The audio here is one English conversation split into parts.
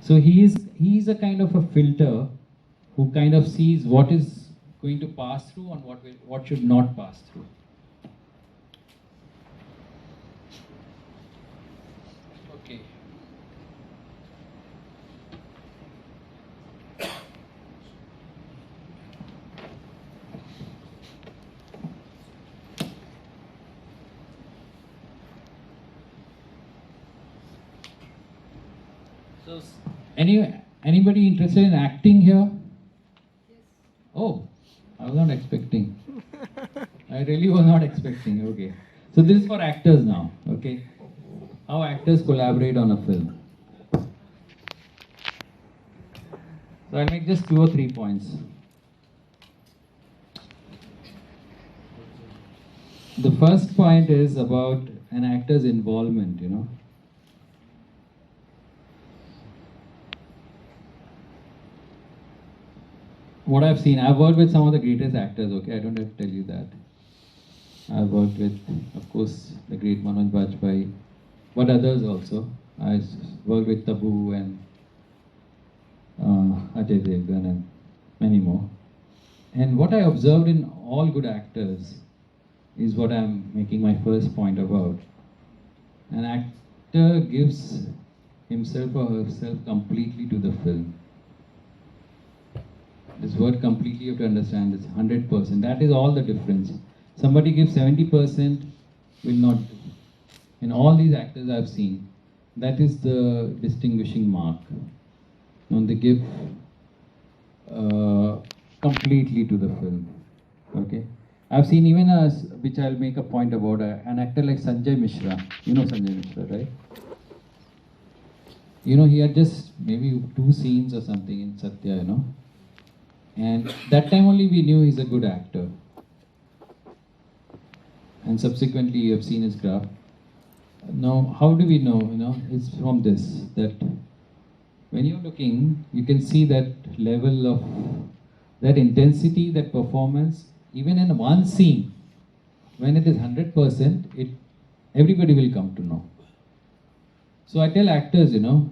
So he is a kind of a filter who kind of sees what is going to pass through and what should not pass through. Okay. So anybody interested in acting here? Oh, I was not expecting. I really was not expecting. Okay. So this is for actors now. Okay. How actors collaborate on a film. So I'll make just 2 or 3 points. The first point is about an actor's involvement, you know. What I've seen, I've worked with some of the greatest actors, okay? I don't have to tell you that. I've worked with, of course, the great Manoj Bajpayee, but others also. I worked with Tabu and Ajay Devgan and many more. And what I observed in all good actors is what I'm making my first point about. An actor gives himself or herself completely to the film. This word completely you have to understand, it's 100%. That is all the difference. Somebody gives 70% will not do. In all these actors I've seen, that is the distinguishing mark. Now they give completely to the film. Okay. I've seen even which I'll make a point about, an actor like Sanjay Mishra. You know Sanjay Mishra, right? You know, he had just maybe 2 scenes or something in Satya, you know. And that time only we knew he's a good actor. And subsequently you have seen his graph. Now, how do we know? You know, it's from this, that when you're looking, you can see that level of, that intensity, that performance, even in one scene, when it is 100%, everybody will come to know. So I tell actors, you know,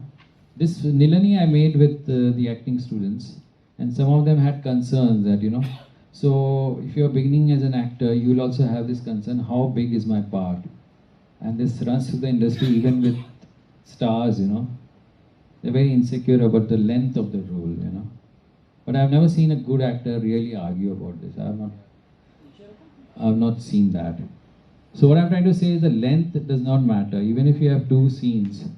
this Nilani I made with the acting students, and some of them had concerns that, you know, so if you're beginning as an actor, you will also have this concern, how big is my part? And this runs through the industry even with stars, you know. They're very insecure about the length of the role, you know. But I've never seen a good actor really argue about this. I've not seen that. So what I'm trying to say is the length does not matter. Even if you have 2 scenes,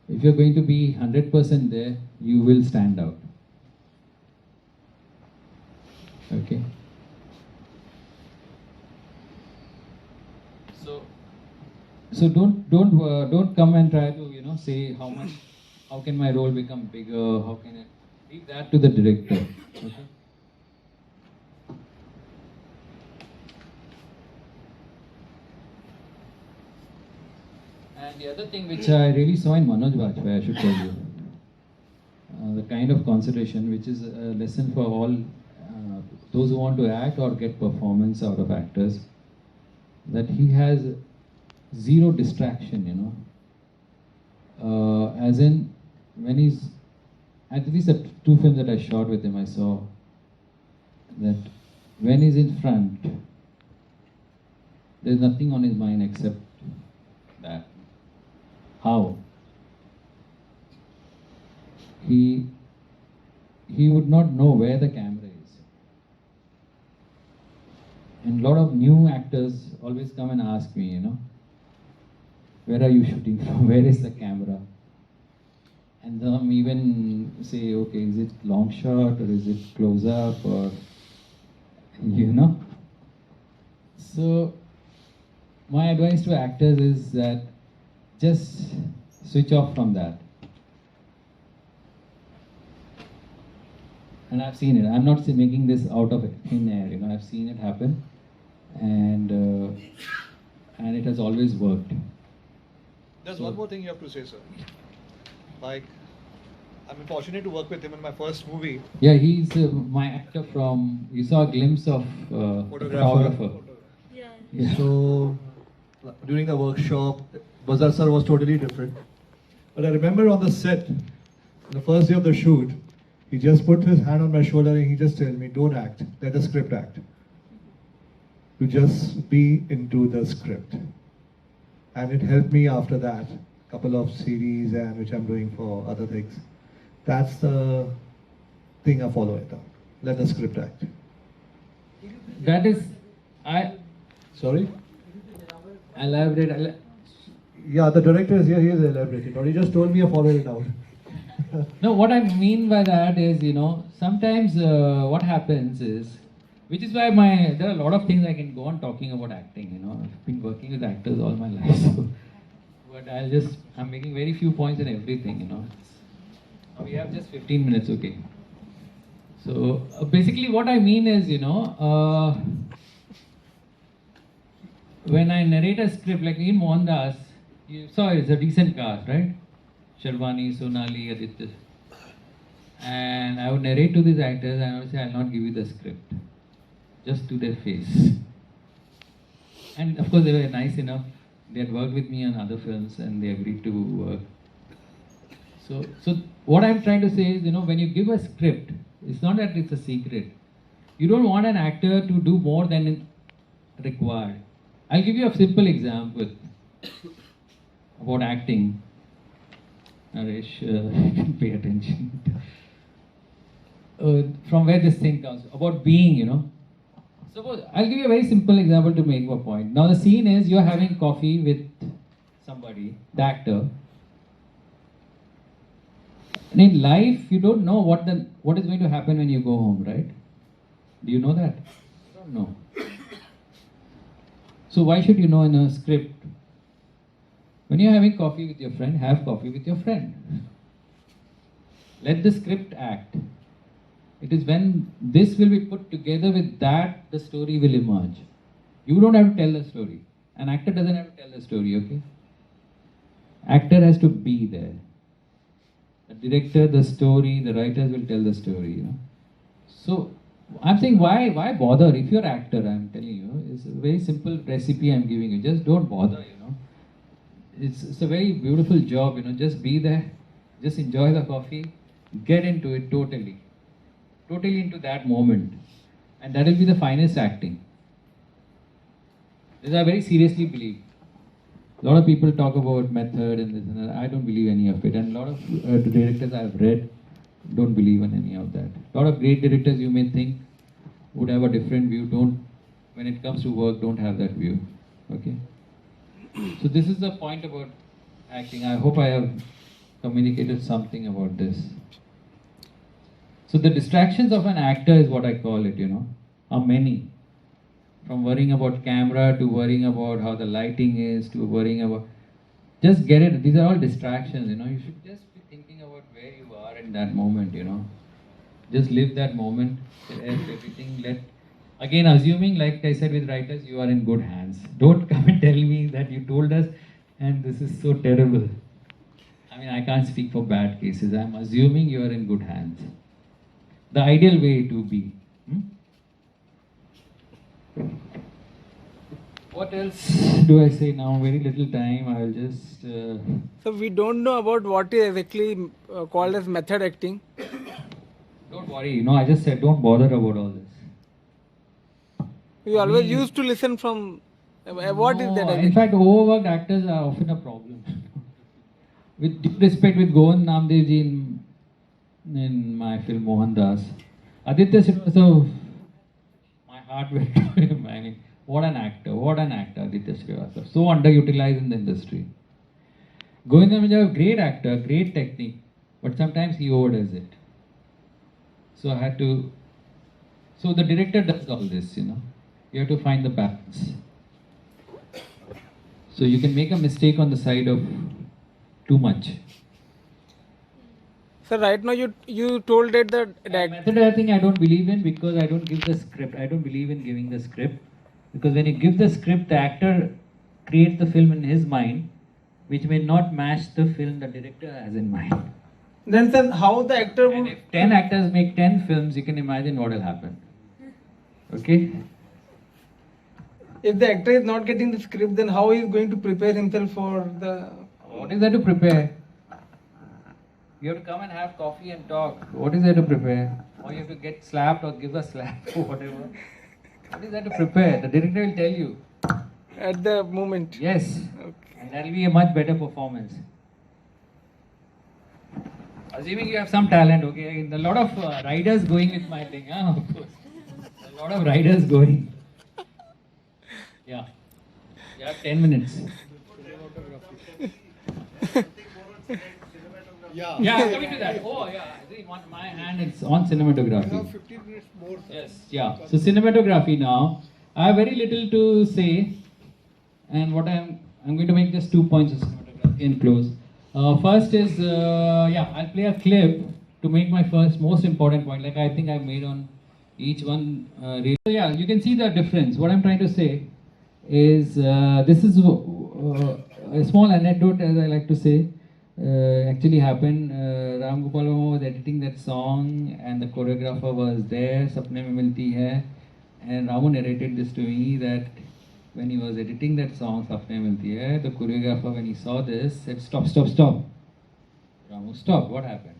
if you're going to be 100% there, you will stand out. Okay. So don't come and try to, you know, say how can my role become bigger, how can it, leave that to the director. Okay. And the other thing which I really saw in Manoj Bajpayee, I should tell you, the kind of concentration, which is a lesson for all those who want to act or get performance out of actors, that he has zero distraction, you know. As in, when he's, at least the 2 films that I shot with him, I saw that when he's in front, there's nothing on his mind except that. How? He would not know where the camera is. And a lot of new actors always come and ask me, you know, where are you shooting from? Where is the camera? And some even say, okay, is it long shot or is it close up or, you know? So my advice to actors is that just switch off from that. And I've seen it. I'm not making this out of thin air, you know. I've seen it happen, and it has always worked. There's one more thing you have to say, sir. Like, I'm fortunate to work with him in my first movie. Yeah, he's my actor from. You saw a glimpse of photographer. Yeah. So during the workshop, Bazar sir was totally different. But I remember on the set, The first day of the shoot, he just put his hand on my shoulder and he just told me, don't act, let the script act. To just be into the script. And it helped me after that, couple of series and which I'm doing for other things. That's the thing I follow it up. Let the script act. That is, I Sorry? elaborate. Yeah, the director is here, he is elaborating. Or he just told me I follow it out. No, what I mean by that is, sometimes what happens is, which is why there are a lot of things I can go on talking about acting, I've been working with actors all my life, so, but I'm making very few points in everything, We have just 15 minutes, okay. So, basically what I mean is, when I narrate a script, like in Mohandas, you saw it's a decent cast, right? Shalvani, Sonali, Aditya. And I would narrate to these actors and I would say, I'll not give you the script. Just to their face. And of course, they were nice enough. They had worked with me on other films and they agreed to work. So what I'm trying to say is, when you give a script, it's not that it's a secret. You don't want an actor to do more than is required. I'll give you a simple example about acting. Naresh, you can pay attention. From where this thing comes, about being, Suppose, I'll give you a very simple example to make my point. Now the scene is you're having coffee with somebody, the actor. And in life, you don't know what is going to happen when you go home, right? Do you know that? You don't know. So why should you know in a script? When you're having coffee with your friend, have coffee with your friend. Let the script act. It is when this will be put together with that, the story will emerge. You don't have to tell the story. An actor doesn't have to tell the story, okay? Actor has to be there. The director, the story, the writers will tell the story, So, I'm saying why bother? If you're an actor, I'm telling you, it's a very simple recipe I'm giving you. Just don't bother, It's a very beautiful job, just be there, just enjoy the coffee, get into it totally into that moment, and that will be the finest acting. This I very seriously believe. A lot of people talk about method and this and that. I don't believe any of it, and a lot of directors I've read don't believe in any of that. A lot of great directors you may think would have a different view, when it comes to work, don't have that view, okay? So this is the point about acting. I hope I have communicated something about this. So the distractions of an actor is what I call it, are many. From worrying about camera to worrying about how the lighting is to worrying about... Just get it. These are all distractions, You should just be thinking about where you are in that moment, Just live that moment. Everything. Again, assuming, like I said with writers, you are in good hands. Don't come and tell me that you told us and this is so terrible. I mean, I can't speak for bad cases. I'm assuming you are in good hands. The ideal way to be. What else do I say now? Very little time. I'll just... So we don't know about what is exactly called as method acting. Don't worry. I just said don't bother about all this. We always used to listen from... what is that? In fact, overworked actors are often a problem. With due respect, with Govind Namdev ji in my film Mohandas, Aditya Srivastava, my heart went to him. I mean, what an actor, Aditya Srivastava. So underutilized in the industry. Govind Namdev, great actor, great technique, but sometimes he overdoes it. So so the director does all this, You have to find the balance. So you can make a mistake on the side of too much. So right now you told that the method acting I don't believe in because I don't give the script. I don't believe in giving the script because when you give the script, the actor creates the film in his mind, which may not match the film the director has in mind. Then sir, how the actor would... And if 10 actors make 10 films, you can imagine what will happen. Okay? If the actor is not getting the script, then how he is going to prepare himself for the... What is there to prepare? You have to come and have coffee and talk. What is there to prepare? Or you have to get slapped or give a slap or whatever. What is there to prepare? The director will tell you. At the moment. Yes. Okay. And that will be a much better performance. Assuming you have some talent, okay? A lot of riders going with my thing, of course. A lot of riders going. Yeah. You have 10 minutes. Yeah, coming to that. Oh, yeah. I think on my hand it's on cinematography. You have 15 minutes more. Yes. Yeah. So cinematography now. I have very little to say, and what I'm going to make just 2 points of cinematography and close. First is I'll play a clip to make my first most important point. Like I think I've made on each one. So yeah, you can see the difference. What I'm trying to say is this is a small anecdote, as I like to say. Actually happened. Ram Gopal Verma was editing that song, and the choreographer was there. Sapne Mein Milti Hai, and Ramu narrated this to me that when he was editing that song, Sapne Mein Milti Hai, the choreographer, when he saw this, said, "Stop, stop, stop." Ramu, stop. What happened?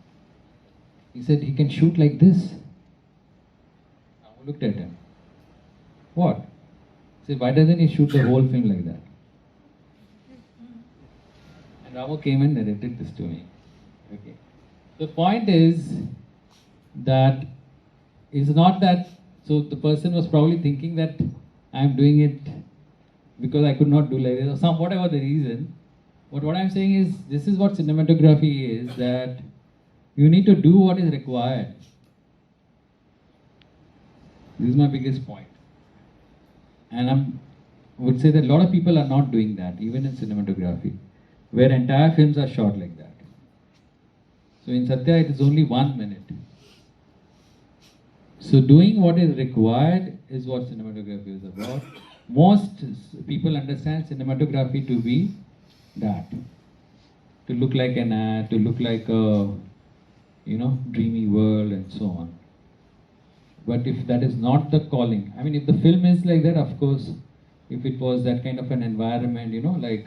He said, "He can shoot like this." Ramu looked at him. What? He said, "Why doesn't he shoot the whole film like that?" Ramu came and narrated this to me. Okay. The point is that it's not that, so the person was probably thinking that I'm doing it because I could not do like this or some whatever the reason. But what I'm saying is this is what cinematography is, that you need to do what is required. This is my biggest point. And I would say that a lot of people are not doing that, even in cinematography, where entire films are shot like that. So in Satya, it is only 1 minute. So doing what is required is what cinematography is about. Most people understand cinematography to be that. To look like an ad, to look like a, dreamy world and so on. But if that is not the calling, I mean, if the film is like that, of course, if it was that kind of an environment, like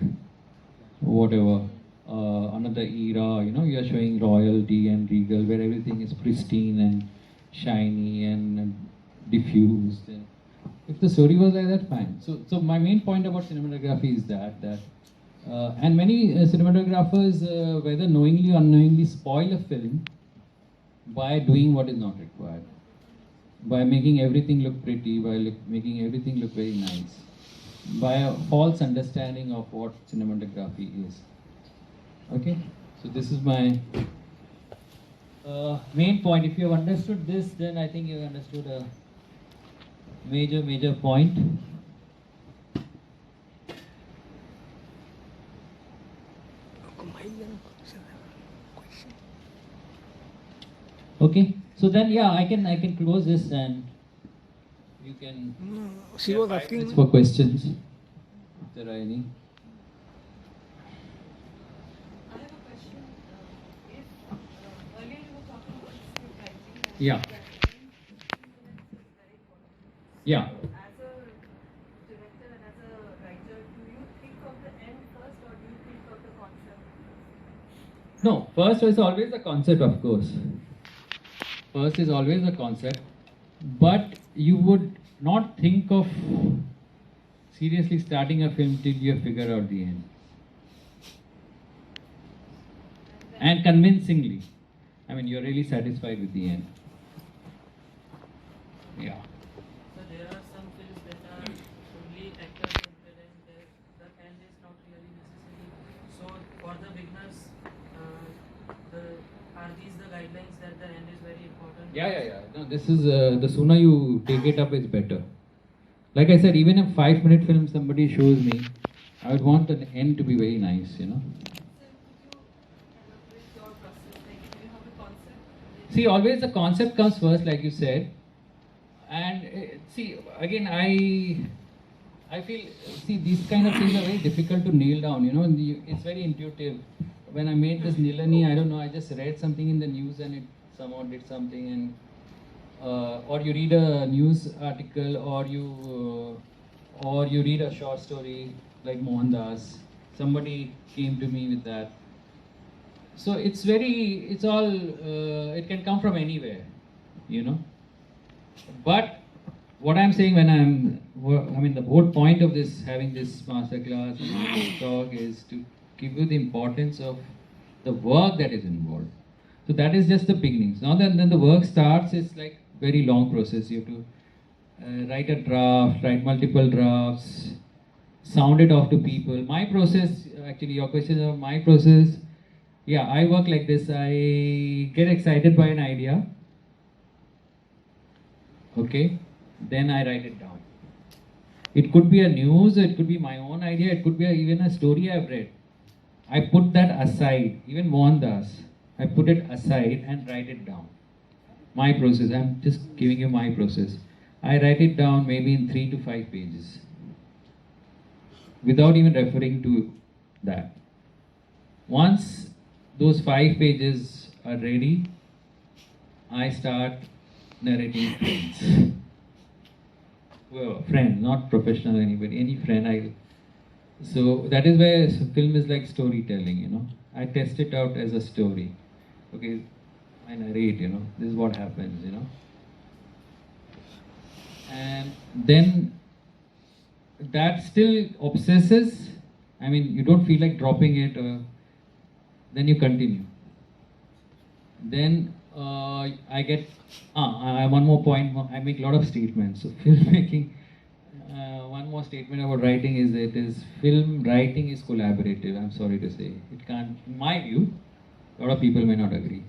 whatever, another era, you are showing royalty and regal, where everything is pristine and shiny and diffused. And if the story was like that, fine. So my main point about cinematography is that and many cinematographers, whether knowingly or unknowingly, spoil a film by doing what is not required, by making everything look pretty, by making everything look very nice, by a false understanding of what cinematography is. Okay, so this is my main point. If you have understood this, then I think you have understood a major point. Okay, so then I can close this and you can. She was asking for questions, if there are any. I have a question. If earlier you were talking about script writing, and Yeah. script writing, is very important. Yeah. As a director and as a writer, do you think of the end first, or do you think of the concept first? No, first is always the concept, of course. First is always the concept, but you would not think of seriously starting a film till you have figured out the end. And convincingly. I mean, you're really satisfied with the end. Yeah. So there are some films that are only actor-centered and the end is not really necessary. So for the beginners, are these the guidelines that the end is very important? Yeah. No, this is the sooner you take it up, it's better. Like I said, even a 5-minute film somebody shows me, I would want an end to be very nice, So could you elaborate your process? Like, do you have a concept? See, always the concept comes first, like you said. And see, again, I feel, these kind of things are very difficult to nail down, it's very intuitive. When I made this Nilani, I don't know, I just read something in the news and it somehow did something, and or you read a news article, or you read a short story like Mohandas. Somebody came to me with that. So it's all, it can come from anywhere, you know. But what I'm saying I mean, the whole point of this, having this masterclass and this talk is to give you the importance of the work that is involved. So that is just the beginnings. Now then the work starts, it's like very long process. You have to write a draft, write multiple drafts, sound it off to people. My process, actually your question of my process, yeah, I work like this. I get excited by an idea, okay, then I write it down. It could be a news, it could be my own idea, it could be even a story I've read. I put that aside, even Mohandas, I put it aside and write it down. My process, I'm just giving you my process. I write it down maybe in 3 to 5 pages without even referring to that. Once those 5 pages are ready, I start narrating friends. Well, friend, not professional anybody, any friend. So that is where film is like storytelling, you know. I test it out as a story. Okay, I narrate, you know, this is what happens, you know. And then that still obsesses. I mean, you don't feel like dropping it, then you continue. Then I get, one more point, I make a lot of statements. So filmmaking, one more statement about writing is film writing is collaborative, I'm sorry to say. It can't, in my view, a lot of people may not agree.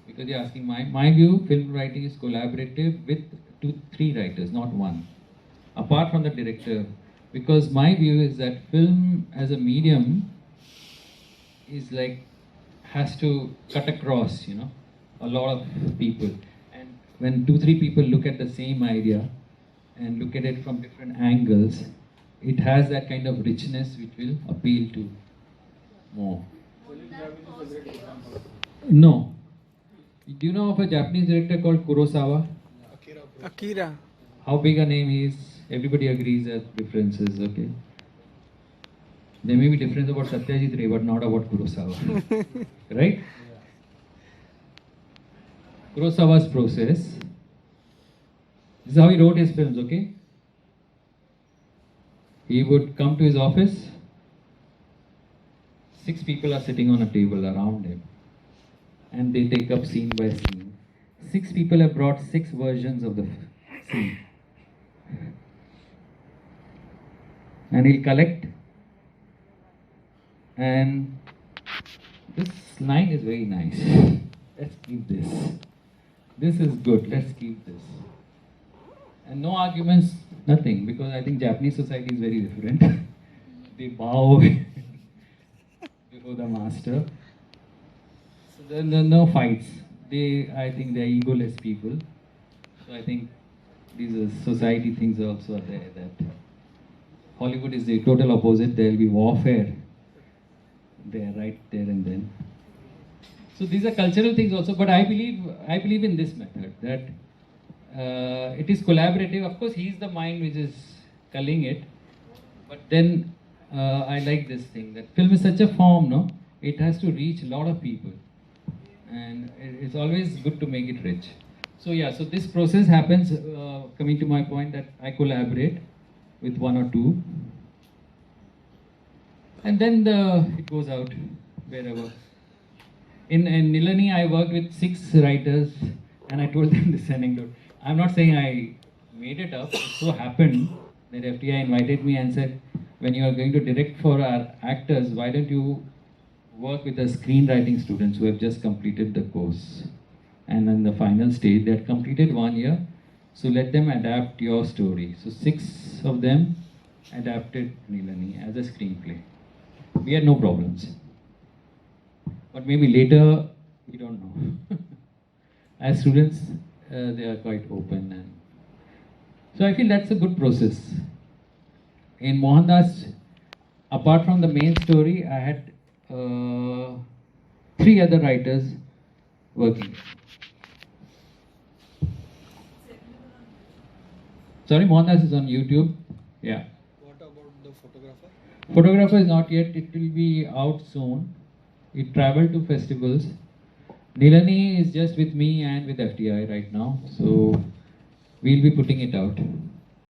Because you're asking my view, film writing is collaborative with 2-3 writers, not one. Apart from the director. Because my view is that film as a medium is like, has to cut across, you know, a lot of people. And when 2-3 people look at the same idea and look at it from different angles, it has that kind of richness which will appeal to more. No. Do you know of a Japanese director called Kurosawa? Akira. How big a name he is? Everybody agrees that differences, okay? There may be difference about Satyajit Ray, but not about Kurosawa. Right? Kurosawa's process. This is how he wrote his films, okay? He would come to his office. 6 people are sitting on a table around him. And they take up scene by scene. 6 people have brought 6 versions of the scene. And he'll collect. And this line is very nice. Let's keep this. This is good. Let's keep this. And no arguments, nothing, because I think Japanese society is very different. They bow before the master. So there are no fights. I think they're egoless people. So I think these are society things also are there, that Hollywood is the total opposite. There will be warfare there, right there and then. So these are cultural things also, but I believe in this method, that it is collaborative. Of course, he is the mind which is culling it, but then I like this thing, that film is such a form, no? It has to reach a lot of people, and it's always good to make it rich. So yeah, so this process happens, coming to my point, that I collaborate with 1 or 2, and then it goes out wherever. In Nilani, I worked with 6 writers, and I told them this anecdote. I'm not saying I made it up. It so happened that FTI invited me and said, when you are going to direct for our actors, why don't you work with the screenwriting students who have just completed the course? And in the final stage, they had completed 1 year. So let them adapt your story. So 6 of them adapted Nilani as a screenplay. We had no problems. But maybe later, we don't know. As students, they are quite open. And so I feel that's a good process. In Mohandas, apart from the main story, I had 3 other writers working. Sorry, Mohandas is on YouTube. Yeah. What about the photographer? Photographer is not yet. It will be out soon. it traveled to festivals. Nilani is just with me and with FTI right now, so we'll be putting it out.